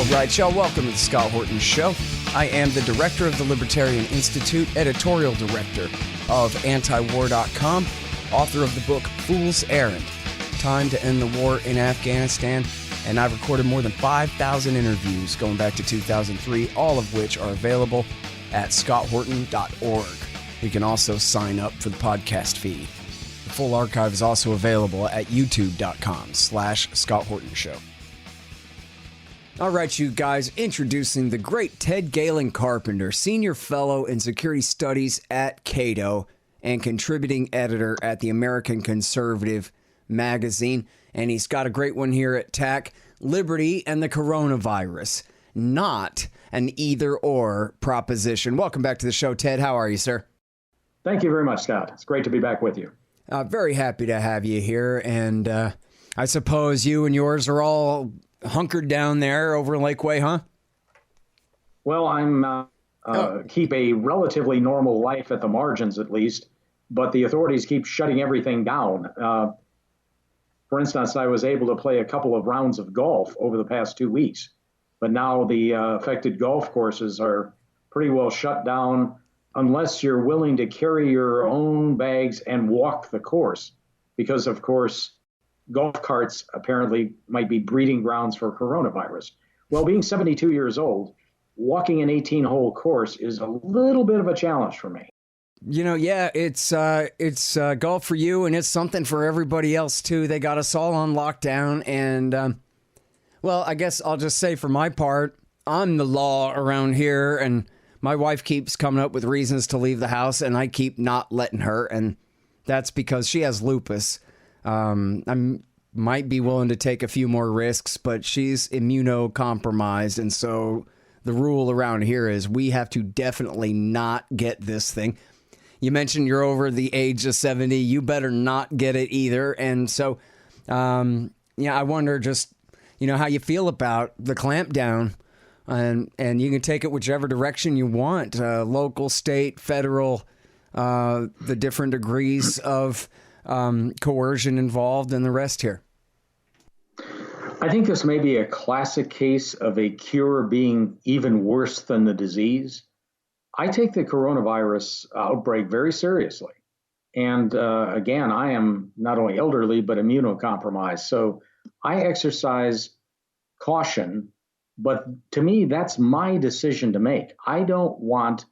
All right, y'all, welcome to the Scott Horton Show. I am the director of the Libertarian Institute, editorial director of antiwar.com, author of the book Fool's Errand, Time to End the War in Afghanistan, and I've recorded more than 5,000 interviews going back to 2003, all of which are available at scotthorton.org. You can also sign up for the podcast feed. The full archive is also available at youtube.com/Scott Horton Show. All right, you guys, introducing the great Ted Galen Carpenter, senior fellow in security studies at Cato and contributing editor at the American Conservative magazine. And he's got a great one here at TAC, Liberty and the Coronavirus, not an either-or proposition. Welcome back to the show, Ted. How are you, sir? Thank you very much, Scott. It's great to be back with you. Very happy to have you here. And I suppose you and yours are all hunkered down there over Lakeway, huh? Well, I'm keep a relatively normal life at the margins, at least, but the authorities keep shutting everything down. For instance, I was able to play a couple of rounds of golf over the past 2 weeks, but now the affected golf courses are pretty well shut down unless you're willing to carry your own bags and walk the course, because, of course, golf carts apparently might be breeding grounds for coronavirus. Well, being 72 years old, walking an 18-hole course is a little bit of a challenge for me. You know, yeah, it's golf for you, and it's something for everybody else, too. They got us all on lockdown, and, well, I guess I'll just say for my part, I'm the law around here, and my wife keeps coming up with reasons to leave the house, and I keep not letting her, and that's because she has lupus. I might be willing to take a few more risks, but she's immunocompromised, and so the rule around here is we have to definitely not get this thing. You mentioned you're over the age of 70. You better not get it either. And so, I wonder just, how you feel about the clampdown, and you can take it whichever direction you want, local, state, federal, the different degrees of coercion involved and the rest here. I think this may be a classic case of a cure being even worse than the disease. I take the coronavirus outbreak very seriously. And again, I am not only elderly, but immunocompromised. So I exercise caution, but to me, that's my decision to make. I don't want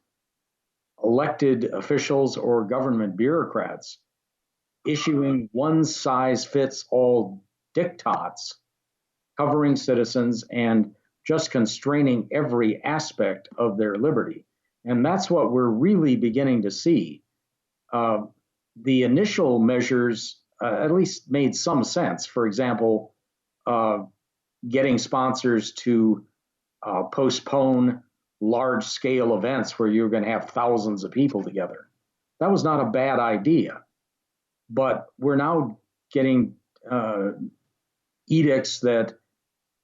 elected officials or government bureaucrats issuing one-size-fits-all diktats covering citizens and just constraining every aspect of their liberty. And that's what we're really beginning to see. The initial measures at least made some sense. For example, getting sponsors to postpone large-scale events where you're going to have thousands of people together. That was not a bad idea. But we're now getting edicts that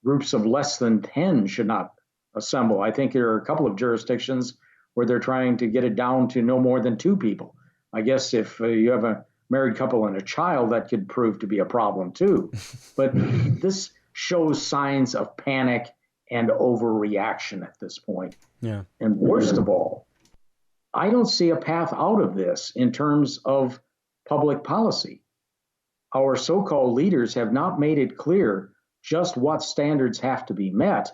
groups of less than 10 should not assemble. I think there are a couple of jurisdictions where they're trying to get it down to no more than 2 people. I guess if you have a married couple and a child, that could prove to be a problem too. But this shows signs of panic and overreaction at this point. Yeah. And worst of all, I don't see a path out of this in terms of public policy. Our so-called leaders have not made it clear just what standards have to be met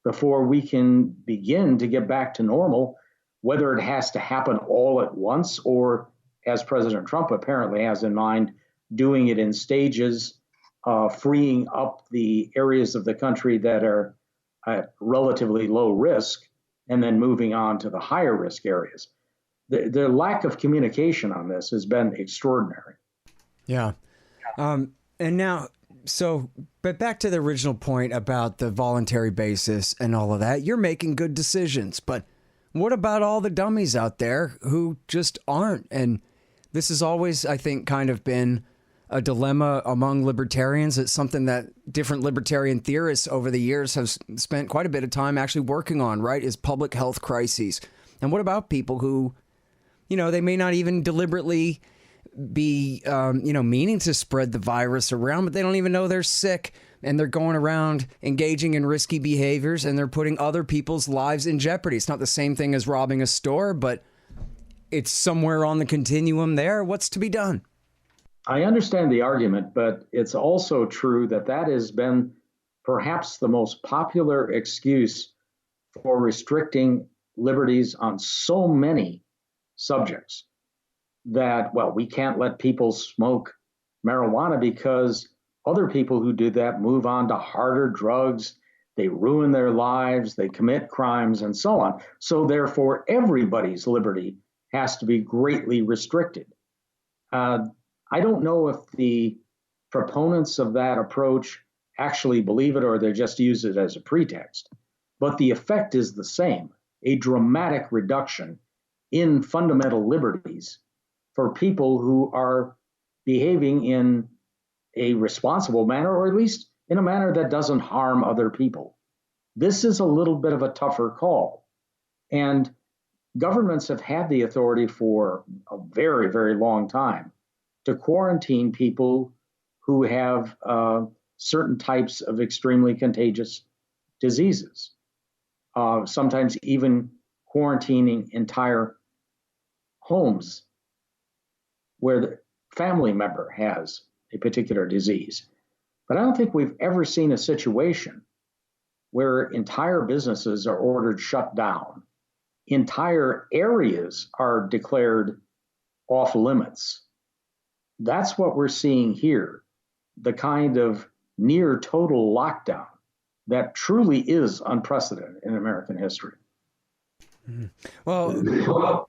before we can begin to get back to normal, whether it has to happen all at once or, as President Trump apparently has in mind, doing it in stages, freeing up the areas of the country that are at relatively low risk, and then moving on to the higher risk areas. The lack of communication on this has been extraordinary. Yeah. And now, but back to the original point about the voluntary basis and all of that, you're making good decisions, but what about all the dummies out there who just aren't? And this has always, I think, kind of been a dilemma among libertarians. It's something that different libertarian theorists over the years have spent quite a bit of time actually working on, right? Is public health crises. And what about people who, they may not even deliberately be, meaning to spread the virus around, but they don't even know they're sick. and they're going around engaging in risky behaviors, and they're putting other people's lives in jeopardy. It's not the same thing as robbing a store, but it's somewhere on the continuum there. What's to be done? I understand the argument, but it's also true that that has been perhaps the most popular excuse for restricting liberties on so many subjects that, well, we can't let people smoke marijuana because other people who do that move on to harder drugs, they ruin their lives, they commit crimes, and so on. So therefore, everybody's liberty has to be greatly restricted. I don't know if the proponents of that approach actually believe it or they just use it as a pretext, but the effect is the same, a dramatic reduction in fundamental liberties for people who are behaving in a responsible manner, or at least in a manner that doesn't harm other people. This is a little bit of a tougher call. And governments have had the authority for a very, very long time to quarantine people who have certain types of extremely contagious diseases, sometimes even quarantining entire homes where the family member has a particular disease. But I don't think we've ever seen a situation where entire businesses are ordered shut down, entire areas are declared off limits. That's what we're seeing here, the kind of near total lockdown that truly is unprecedented in American history. Well,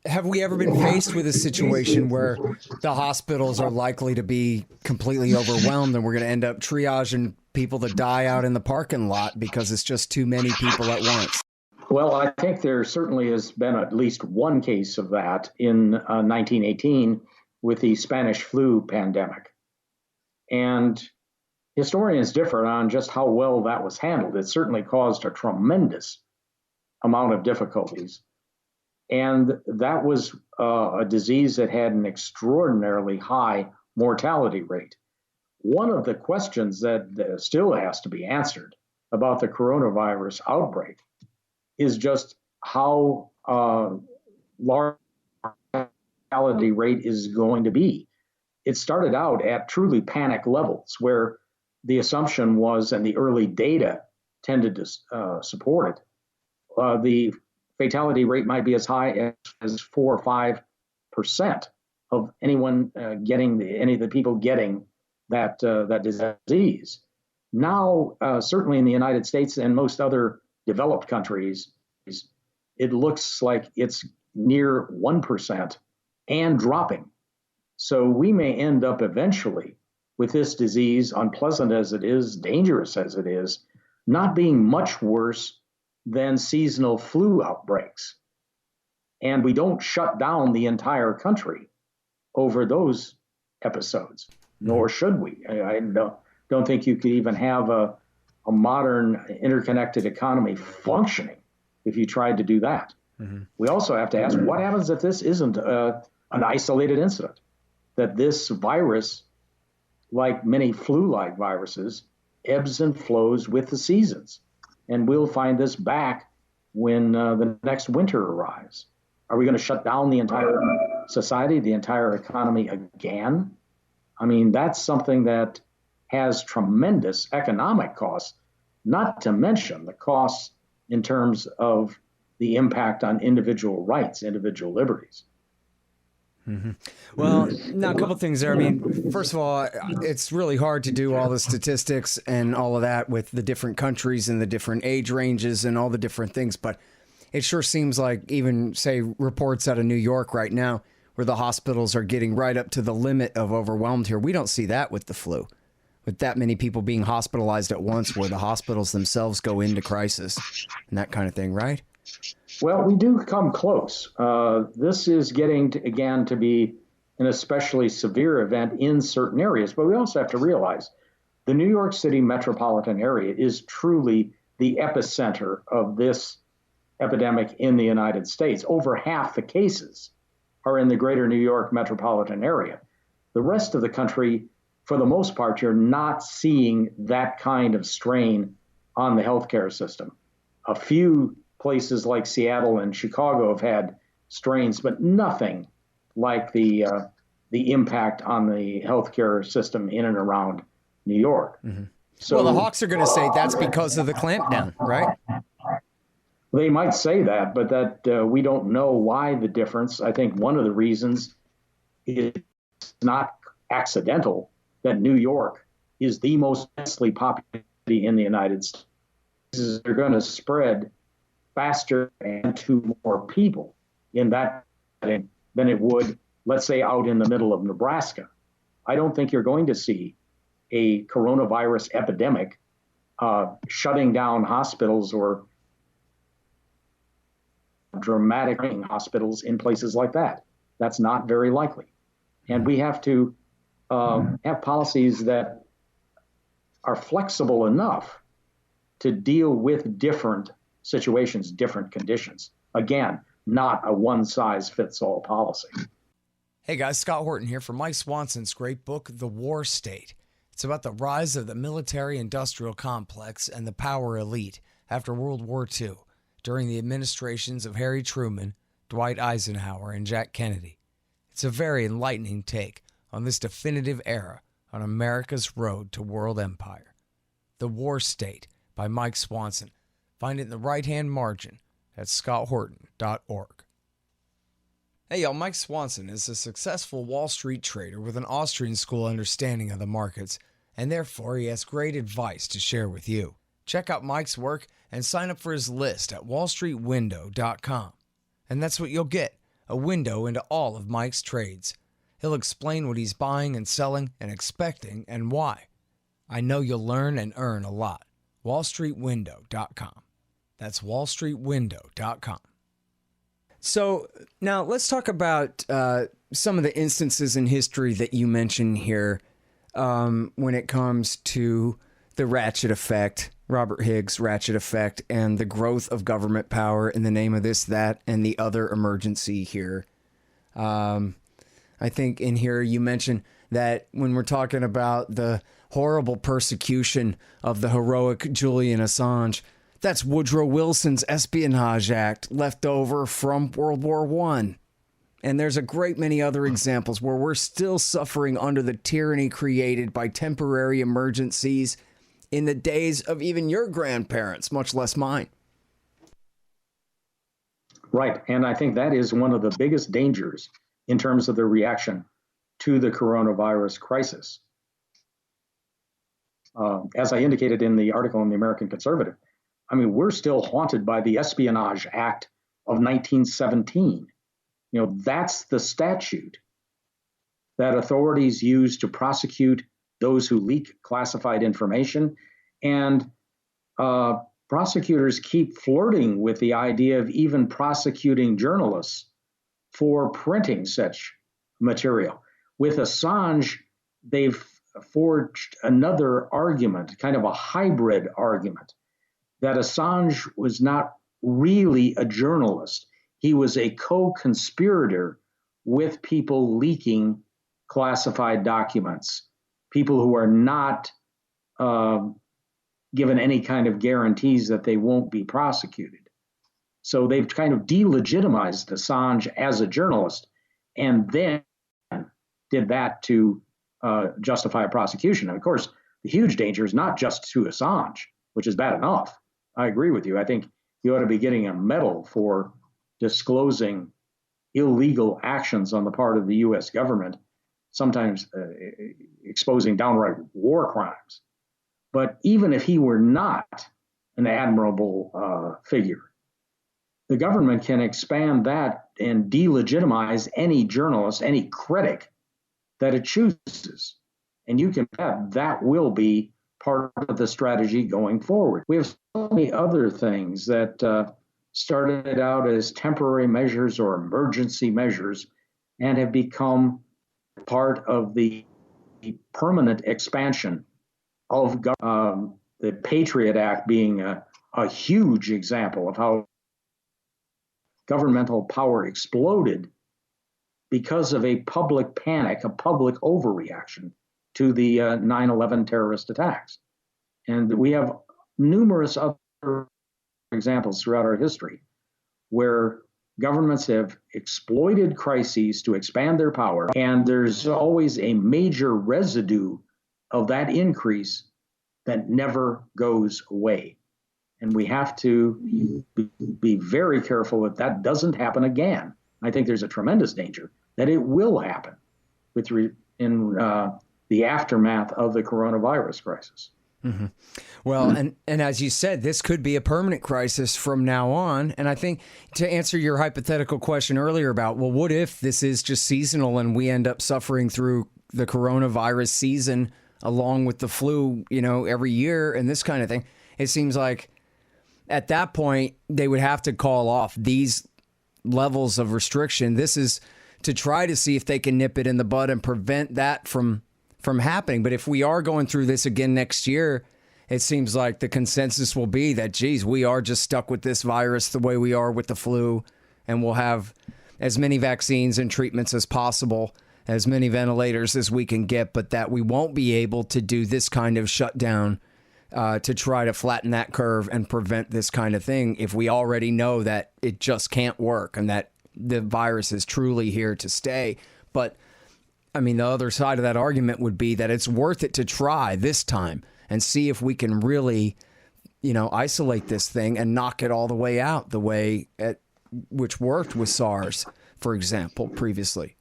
have we ever been faced with a situation where the hospitals are likely to be completely overwhelmed and we're going to end up triaging people that die out in the parking lot because it's just too many people at once? Well, I think there certainly has been at least one case of that in 1918 with the Spanish flu pandemic. And historians differ on just how well that was handled. It certainly caused a tremendous amount of difficulties. And that was a disease that had an extraordinarily high mortality rate. One of the questions that still has to be answered about the coronavirus outbreak is just how large the mortality rate is going to be. It started out at truly panic levels where the assumption was, and the early data tended to support it, the fatality rate might be as high as 4 or 5% of anyone any of the people getting that disease. Now, certainly in the United States and most other developed countries, it looks like it's near 1% and dropping. So we may end up eventually with this disease, unpleasant as it is, dangerous as it is, not being much worse than seasonal flu outbreaks. And we don't shut down the entire country over those episodes, nor should we. I don't think you could even have a modern interconnected economy functioning if you tried to do that. Mm-hmm. We also have to ask, what happens if this isn't an isolated incident? That this virus, like many flu-like viruses, ebbs and flows with the seasons. And we'll find this back when the next winter arrives. Are we going to shut down the entire society, the entire economy again? I mean, that's something that has tremendous economic costs, not to mention the costs in terms of the impact on individual rights, individual liberties. Mm-hmm. Well, now a couple of things there. I mean, first of all, it's really hard to do all the statistics and all of that with the different countries and the different age ranges and all the different things. But it sure seems like even, say, reports out of New York right now where the hospitals are getting right up to the limit of overwhelmed here. We don't see that with the flu, with that many people being hospitalized at once where the hospitals themselves go into crisis and that kind of thing, right? Well, we do come close. This is getting to be an especially severe event in certain areas, but we also have to realize the New York City metropolitan area is truly the epicenter of this epidemic in the United States. Over half the cases are in the greater New York metropolitan area. The rest of the country for the most part, you're not seeing that kind of strain on the healthcare system. A few places like Seattle and Chicago have had strains, but nothing like the impact on the healthcare system in and around New York. Mm-hmm. So, well, the Hawks are going to say that's because of the clampdown, right? They might say that, but that we don't know why the difference. I think one of the reasons is not accidental that New York is the most densely populated city in the United States. They're going to spread faster and to more people in that setting than it would, let's say, out in the middle of Nebraska. I don't think you're going to see a coronavirus epidemic shutting down hospitals or dramatic hospitals in places like that. That's not very likely. And we have to have policies that are flexible enough to deal with different situations, different conditions. Again, not a one-size-fits-all policy. Hey guys, Scott Horton here for Mike Swanson's great book, The War State. It's about the rise of the military-industrial complex and the power elite after World War II, during the administrations of Harry Truman, Dwight Eisenhower, and Jack Kennedy. It's a very enlightening take on this definitive era on America's road to world empire. The War State by Mike Swanson. Find it in the right-hand margin at scotthorton.org. Hey y'all, Mike Swanson is a successful Wall Street trader with an Austrian school understanding of the markets, and therefore he has great advice to share with you. Check out Mike's work and sign up for his list at wallstreetwindow.com. And that's what you'll get, a window into all of Mike's trades. He'll explain what he's buying and selling and expecting and why. I know you'll learn and earn a lot. wallstreetwindow.com. That's wallstreetwindow.com. So now let's talk about some of the instances in history that you mentioned here when it comes to the ratchet effect, Robert Higgs' ratchet effect, and the growth of government power in the name of this, that, and the other emergency here. I think in here you mentioned that when we're talking about the horrible persecution of the heroic Julian Assange, that's Woodrow Wilson's Espionage Act left over from World War I. And there's a great many other examples where we're still suffering under the tyranny created by temporary emergencies in the days of even your grandparents, much less mine. Right. And I think that is one of the biggest dangers in terms of the reaction to the coronavirus crisis. As I indicated in the article in the American Conservative, I mean, we're still haunted by the Espionage Act of 1917. You know, that's the statute that authorities use to prosecute those who leak classified information. And prosecutors keep flirting with the idea of even prosecuting journalists for printing such material. With Assange, they've forged another argument, kind of a hybrid argument, that Assange was not really a journalist. He was a co-conspirator with people leaking classified documents, people who are not given any kind of guarantees that they won't be prosecuted. So they've kind of delegitimized Assange as a journalist and then did that to justify a prosecution. And of course, the huge danger is not just to Assange, which is bad enough. I agree with you. I think you ought to be getting a medal for disclosing illegal actions on the part of the U.S. government, sometimes exposing downright war crimes. But even if he were not an admirable figure, the government can expand that and delegitimize any journalist, any critic that it chooses. And you can bet that will be part of the strategy going forward. We have so many other things that started out as temporary measures or emergency measures and have become part of the permanent expansion of the Patriot Act being a huge example of how governmental power exploded because of a public panic, a public overreaction to the 9/11 terrorist attacks. And we have numerous other examples throughout our history where governments have exploited crises to expand their power, and there's always a major residue of that increase that never goes away. And we have to be very careful that that doesn't happen again. I think there's a tremendous danger that it will happen in the aftermath of the coronavirus crisis. Mm-hmm. Well, and as you said, this could be a permanent crisis from now on. And I think to answer your hypothetical question earlier about, well, what if this is just seasonal and we end up suffering through the coronavirus season along with the flu, every year and this kind of thing? It seems like at that point, they would have to call off these levels of restriction. This is to try to see if they can nip it in the bud and prevent that from happening. But if we are going through this again next year, it seems like the consensus will be that, geez, we are just stuck with this virus the way we are with the flu, and we'll have as many vaccines and treatments as possible, as many ventilators as we can get, but that we won't be able to do this kind of shutdown to try to flatten that curve and prevent this kind of thing if we already know that it just can't work and that the virus is truly here to stay. But I mean, the other side of that argument would be that it's worth it to try this time and see if we can really, isolate this thing and knock it all the way out the way which worked with SARS, for example, previously.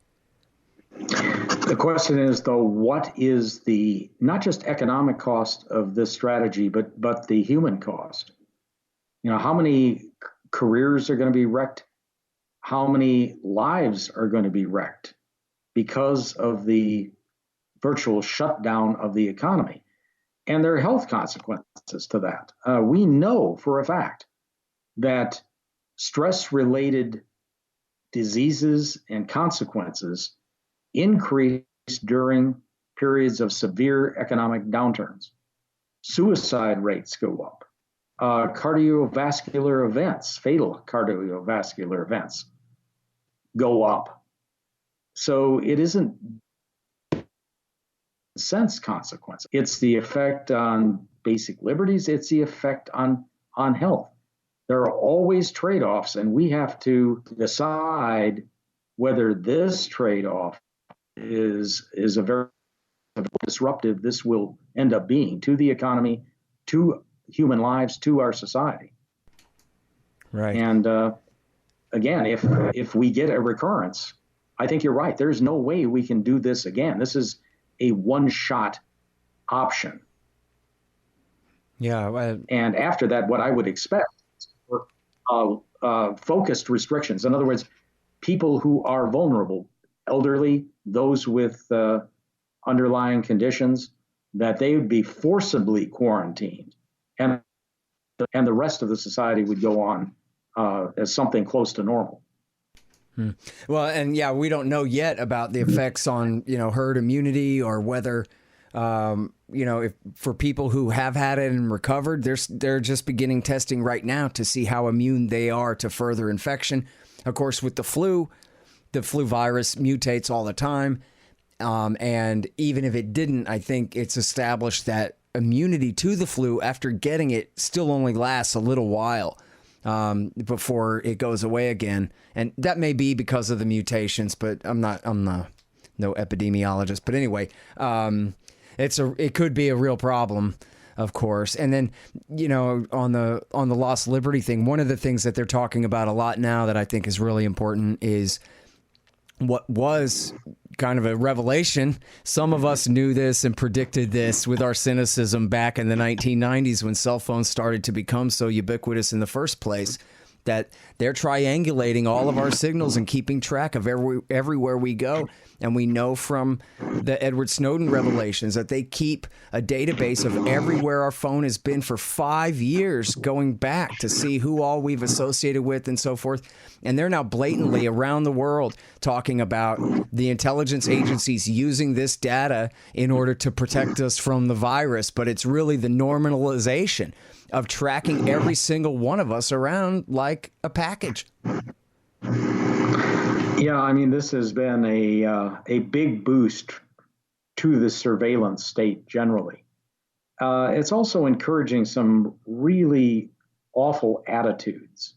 The question is, though, what is the not just economic cost of this strategy, but the human cost? How many careers are going to be wrecked? How many lives are going to be wrecked because of the virtual shutdown of the economy? And there are health consequences to that. We know for a fact that stress-related diseases and consequences increase during periods of severe economic downturns. Suicide rates go up. Cardiovascular events, fatal cardiovascular events, go up. So it isn't sense consequence. It's the effect on basic liberties. It's the effect on health. There are always trade-offs, and we have to decide whether this trade-off is a very disruptive this will end up being to the economy, to human lives, to our society. Right. And again, if we get a recurrence, I think you're right. There's no way we can do this again. This is a one-shot option. Yeah. And after that, what I would expect is focused restrictions. In other words, people who are vulnerable, elderly, those with underlying conditions, that they would be forcibly quarantined, and the rest of the society would go on as something close to normal. Well, and yeah, we don't know yet about the effects on, herd immunity, or whether, if for people who have had it and recovered, they're just beginning testing right now to see how immune they are to further infection. Of course, with the flu virus mutates all the time. And even if it didn't, I think it's established that immunity to the flu after getting it still only lasts a little while before it goes away again. And that may be because of the mutations, but I'm no epidemiologist. But anyway, it could be a real problem, of course. And then, on the lost liberty thing, one of the things that they're talking about a lot now that I think is really important is what was kind of a revelation. Some of us knew this and predicted this with our cynicism back in the 1990s when cell phones started to become so ubiquitous in the first place, that they're triangulating all of our signals and keeping track of everywhere we go. And we know from the Edward Snowden revelations that they keep a database of everywhere our phone has been for 5 years, going back to see who all we've associated with and so forth. And they're now blatantly around the world talking about the intelligence agencies using this data in order to protect us from the virus. But it's really the normalization of tracking every single one of us around like a package. Yeah, I mean, this has been a big boost to the surveillance state generally. It's also encouraging some really awful attitudes.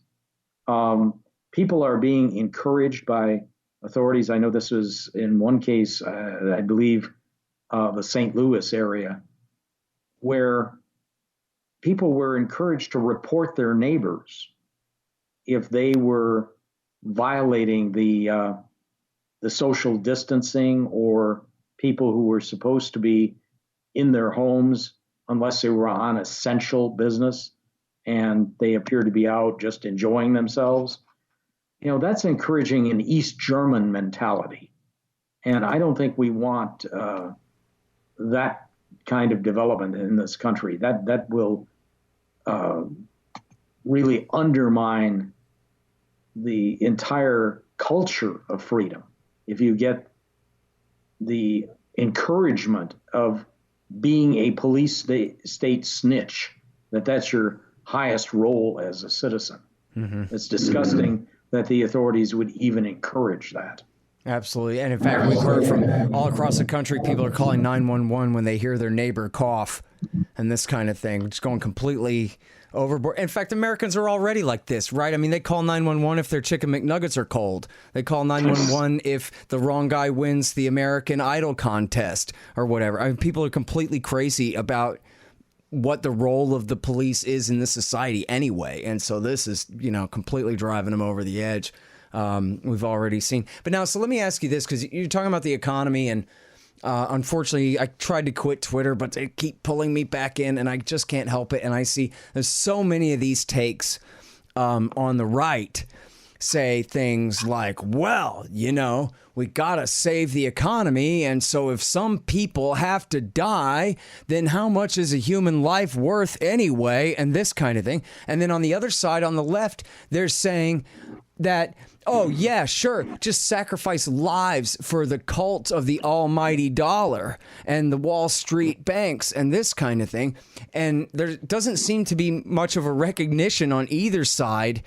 People are being encouraged by authorities. I know this was in one case, I believe, the St. Louis area, where people were encouraged to report their neighbors if they were violating the social distancing, or people who were supposed to be in their homes unless they were on essential business and they appear to be out just enjoying themselves. That's encouraging an East German mentality. And I don't think we want that kind of development in this country. That will really undermine the entire culture of freedom. If you get the encouragement of being a police state snitch, that's your highest role as a citizen. Mm-hmm. It's disgusting that the authorities would even encourage that. Absolutely. And in fact, we've heard from all across the country, people are calling 911 when they hear their neighbor cough and this kind of thing, just going completely overboard. In fact, Americans are already like this, right? I mean, they call 911 if their chicken McNuggets are cold. They call 911 if the wrong guy wins the American Idol contest or whatever. I mean, people are completely crazy about what the role of the police is in this society anyway. And so this is, completely driving them over the edge. We've already seen. But now, so let me ask you this, because you're talking about the economy, and unfortunately, I tried to quit Twitter, but they keep pulling me back in, and I just can't help it. And I see there's so many of these takes on the right say things like, well, we got to save the economy. And so if some people have to die, then how much is a human life worth anyway? And this kind of thing. And then on the other side, on the left, they're saying that, oh, yeah, sure, just sacrifice lives for the cult of the almighty dollar and the Wall Street banks and this kind of thing. And there doesn't seem to be much of a recognition on either side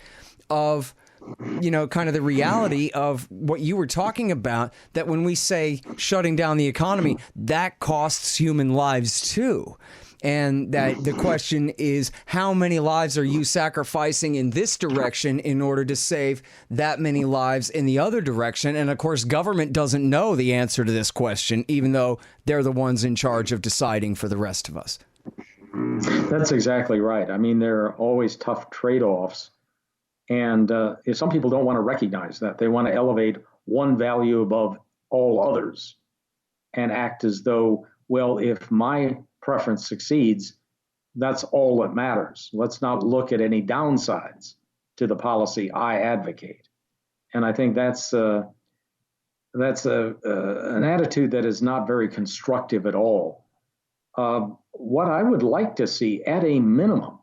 of, kind of the reality of what you were talking about, that when we say shutting down the economy, that costs human lives too. And that the question is, how many lives are you sacrificing in this direction in order to save that many lives in the other direction? And of course, government doesn't know the answer to this question, even though they're the ones in charge of deciding for the rest of us. That's exactly right. I mean, there are always tough trade-offs. And if some people don't want to recognize that, they want to elevate one value above all others and act as though, well, if my preference succeeds, that's all that matters. Let's not look at any downsides to the policy I advocate. And I think that's an attitude that is not very constructive at all. What I would like to see, at a minimum,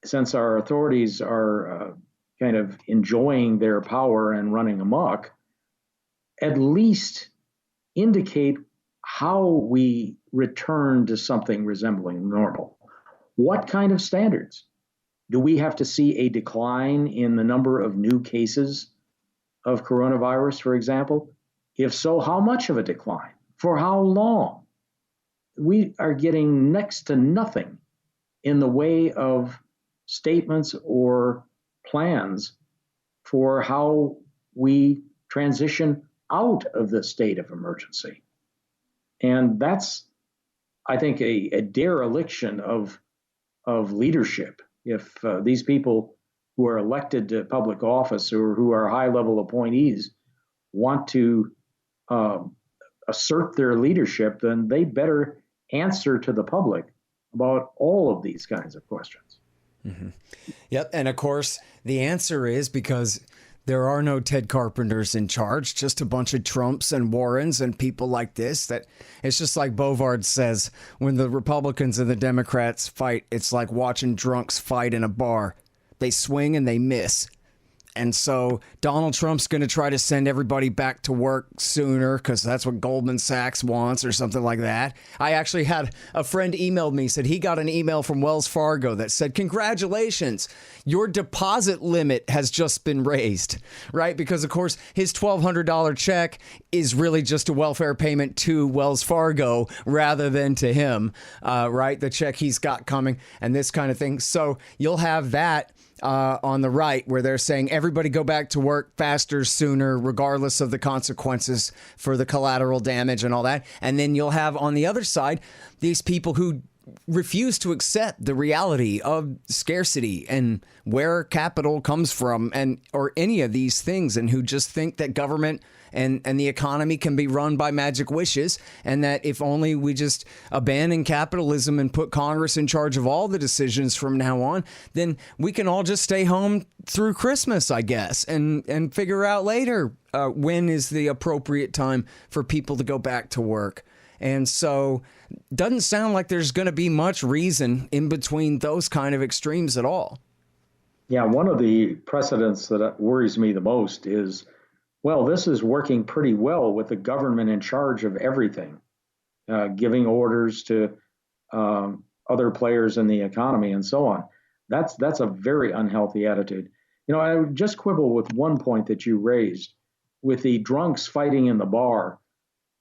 since our authorities are kind of enjoying their power and running amok, at least indicate how we return to something resembling normal. What kind of standards? Do we have to see a decline in the number of new cases of coronavirus, for example? If so, how much of a decline? For how long? We are getting next to nothing in the way of statements or plans for how we transition out of the state of emergency. And that's, I think, a dereliction of leadership. If these people who are elected to public office or who are high-level appointees want to assert their leadership, then they better answer to the public about all of these kinds of questions. Mm-hmm. Yep. And of course, the answer is because there are no Ted Carpenters in charge, just a bunch of Trumps and Warrens and people like this. That it's just like Bovard says, when the Republicans and the Democrats fight, it's like watching drunks fight in a bar. They swing and they miss. And so Donald Trump's going to try to send everybody back to work sooner because that's what Goldman Sachs wants or something like that. I actually had a friend emailed me, said he got an email from Wells Fargo that said, congratulations, your deposit limit has just been raised, right? Because, of course, his $1,200 check is really just a welfare payment to Wells Fargo rather than to him, right? The check he's got coming and this kind of thing. So you'll have that on the right where they're saying everybody go back to work faster, sooner, regardless of the consequences for the collateral damage and all that. And then you'll have on the other side these people who refuse to accept the reality of scarcity and where capital comes from and or any of these things, and who just think that government and the economy can be run by magic wishes, and that if only we just abandon capitalism and put Congress in charge of all the decisions from now on, then we can all just stay home through Christmas, I guess, and figure out later when is the appropriate time for people to go back to work. And so doesn't sound like there's going to be much reason in between those kind of extremes at all. Yeah, one of the precedents that worries me the most is, well, this is working pretty well with the government in charge of everything, giving orders to other players in the economy and so on. That's a very unhealthy attitude. You know, I would just quibble with one point that you raised with the drunks fighting in the bar.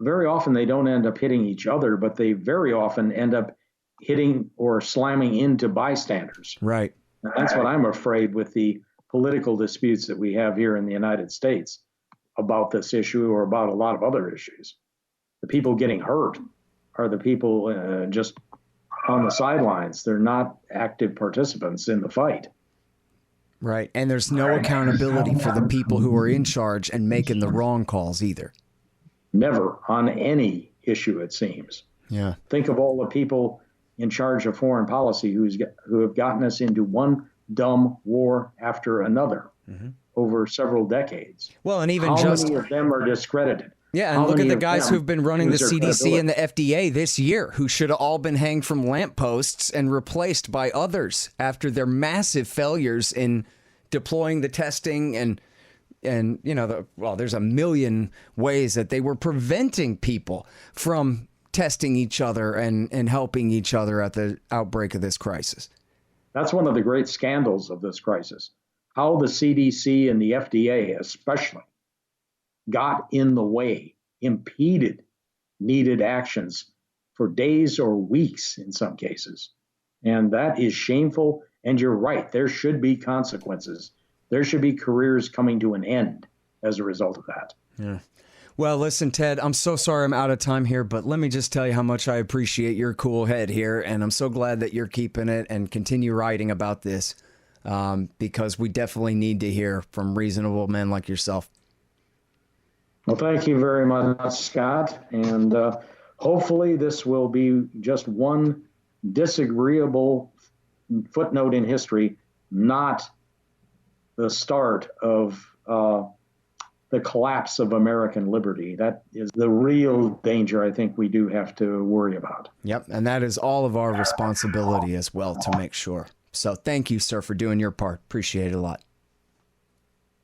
Very often they don't end up hitting each other, but they very often end up hitting or slamming into bystanders. Right. And that's what I'm afraid with the political disputes that we have here in the United States about this issue or about a lot of other issues. The people getting hurt are the people just on the sidelines. They're not active participants in the fight. Right. And there's no accountability for the people who are in charge and making the wrong calls either. Never on any issue, it seems. Yeah. Think of all the people in charge of foreign policy who have gotten us into one dumb war after another over several decades. Well, and even how just many of them are discredited? Yeah, and look at the guys who've been running the CDC and the FDA this year, who should have all been hanged from lampposts and replaced by others after their massive failures in deploying the testing and you know, there's a million ways that they were preventing people from testing each other and helping each other at the outbreak of this crisis. That's one of the great scandals of this crisis. How the CDC and the FDA especially got in the way, impeded needed actions for days or weeks in some cases. And that is shameful. And you're right, there should be consequences. There should be careers coming to an end as a result of that. Yeah. Well, listen, Ted, I'm so sorry I'm out of time here, but let me just tell you how much I appreciate your cool head here. And I'm so glad that you're keeping it and continue writing about this because we definitely need to hear from reasonable men like yourself. Well, thank you very much, Scott. And hopefully this will be just one disagreeable footnote in history, not the start of the collapse of American liberty. That is the real danger I think we do have to worry about. Yep, and that is all of our responsibility as well to make sure. So thank you, sir, for doing your part. Appreciate it a lot.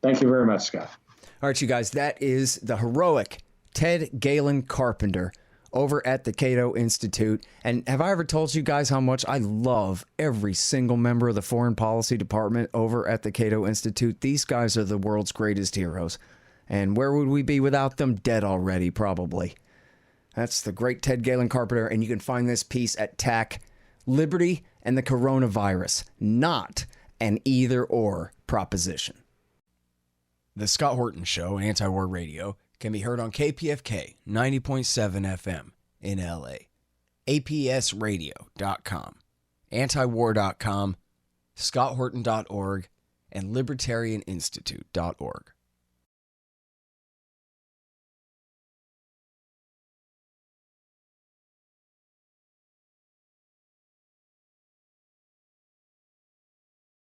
Thank you very much, Scott. All right, you guys, that is the heroic Ted Galen Carpenter over at the Cato Institute. And have I ever told you guys how much I love every single member of the foreign policy department over at the Cato Institute? These guys are the world's greatest heroes. And where would we be without them? Dead already, probably. That's the great Ted Galen Carpenter. And you can find this piece at TAC, Liberty and the Coronavirus, not an either-or proposition. The Scott Horton Show, Anti-War Radio, can be heard on KPFK 90.7 FM in LA, APSradio.com, antiwar.com, scotthorton.org, and libertarianinstitute.org.